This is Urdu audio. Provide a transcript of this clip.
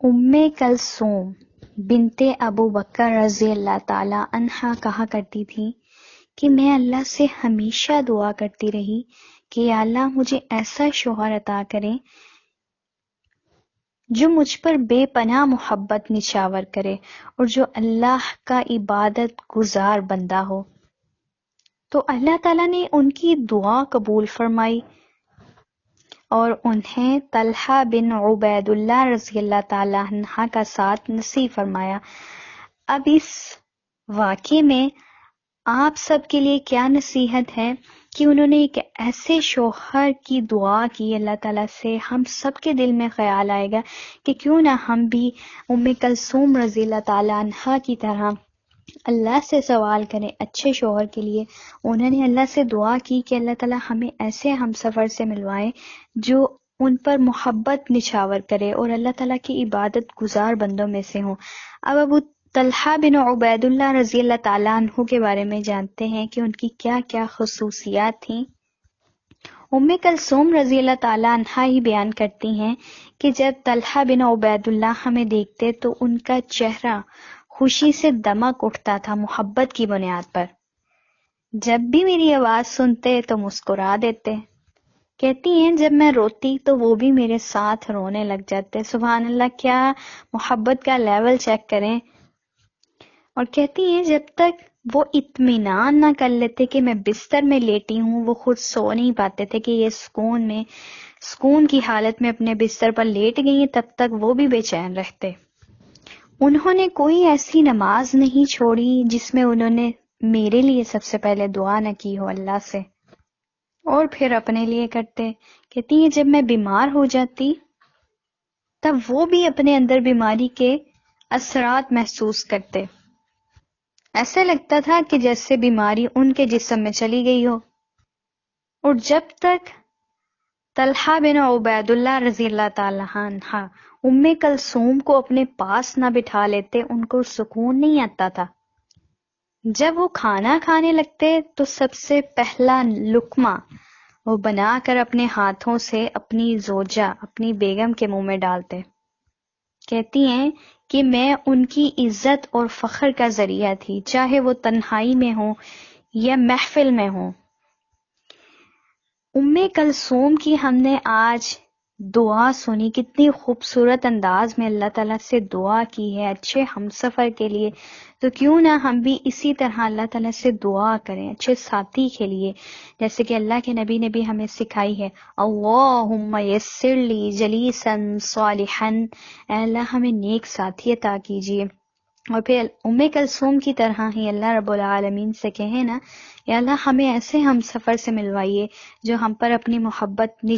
ام کلثوم بنت ابو بکر رضی اللہ تعالی عنہا کہا کرتی تھی کہ میں اللہ سے ہمیشہ دعا کرتی رہی کہ یا اللہ مجھے ایسا شوہر عطا کریں جو مجھ پر بے پناہ محبت نچھاور کرے اور جو اللہ کا عبادت گزار بندہ ہو۔ تو اللہ تعالیٰ نے ان کی دعا قبول فرمائی اور انہیں طلحہ بن عبید اللہ رضی اللہ تعالیٰ عنہ کا ساتھ نصیب فرمایا۔ اب اس واقعے میں آپ سب کے لیے کیا نصیحت ہے کہ انہوں نے ایک ایسے شوہر کی دعا کی اللہ تعالیٰ سے۔ ہم سب کے دل میں خیال آئے گا کہ کیوں نہ ہم بھی ام کلثوم رضی اللہ تعالیٰ عنہ کی طرح اللہ سے سوال کریں اچھے شوہر کے لیے۔ انہوں نے اللہ سے دعا کی کہ اللہ تعالیٰ ہمیں ایسے ہم سفر سے ملوائیں جو ان پر محبت نچھاور کرے اور اللہ تعالیٰ کی عبادت گزار بندوں میں سے ہوں۔ اب ابو طلحہ بن عبید اللہ رضی اللہ تعالیٰ عنہ کے بارے میں جانتے ہیں کہ ان کی کیا کیا خصوصیات تھیں۔ ام کلثوم رضی اللہ تعالیٰ عنہ ہی بیان کرتی ہیں کہ جب طلحہ بن عبید اللہ ہمیں دیکھتے تو ان کا چہرہ خوشی سے دمک اٹھتا تھا محبت کی بنیاد پر۔ جب بھی میری آواز سنتے تو مسکرا دیتے۔ کہتی ہیں جب میں روتی تو وہ بھی میرے ساتھ رونے لگ جاتے۔ سبحان اللہ، کیا محبت کا لیول چیک کریں۔ اور کہتی ہیں جب تک وہ اطمینان نہ کر لیتے کہ میں بستر میں لیٹی ہوں، وہ خود سو نہیں پاتے تھے کہ یہ سکون کی حالت میں اپنے بستر پر لیٹ گئی ہیں، تب تک وہ بھی بے چین رہتے۔ انہوں نے کوئی ایسی نماز نہیں چھوڑی جس میں انہوں نے میرے لیے سب سے پہلے دعا نہ کی ہو اللہ سے، اور پھر اپنے لیے کرتے۔ کہتی ہیں جب میں بیمار ہو جاتی تب وہ بھی اپنے اندر بیماری کے اثرات محسوس کرتے۔ ایسے لگتا تھا کہ جیسے بیماری ان کے جسم میں چلی گئی ہو۔ اور جب تک طلحہ بن عبید اللہ رضی اللہ تعالیٰ عنہ ام کلثوم کو اپنے پاس نہ بٹھا لیتے ان کو سکون نہیں آتا تھا۔ جب وہ کھانا کھانے لگتے تو سب سے پہلا لقمہ وہ بنا کر اپنے ہاتھوں سے اپنی زوجہ اپنی بیگم کے منہ میں ڈالتے۔ کہتی ہیں کہ میں ان کی عزت اور فخر کا ذریعہ تھی، چاہے وہ تنہائی میں ہوں یا محفل میں ہوں۔ ام کلثوم کی ہم نے آج دعا سنی، کتنی خوبصورت انداز میں اللہ تعالیٰ سے دعا کی ہے اچھے ہمسفر کے لیے۔ تو کیوں نہ ہم بھی اسی طرح اللہ تعالیٰ سے دعا کریں اچھے ساتھی کے لیے، جیسے کہ اللہ کے نبی نے بھی ہمیں سکھائی ہے، اللہم یسر لی جلیسا صالحا، اے اللہ ہمیں نیک ساتھی عطا کیجیے۔ اور پھر ام کلثوم کی طرح ہی اللہ رب العالمین سے کہیں نا، یا اللہ ہمیں ایسے ہم سفر سے ملوائیے جو ہم پر اپنی محبت نچھا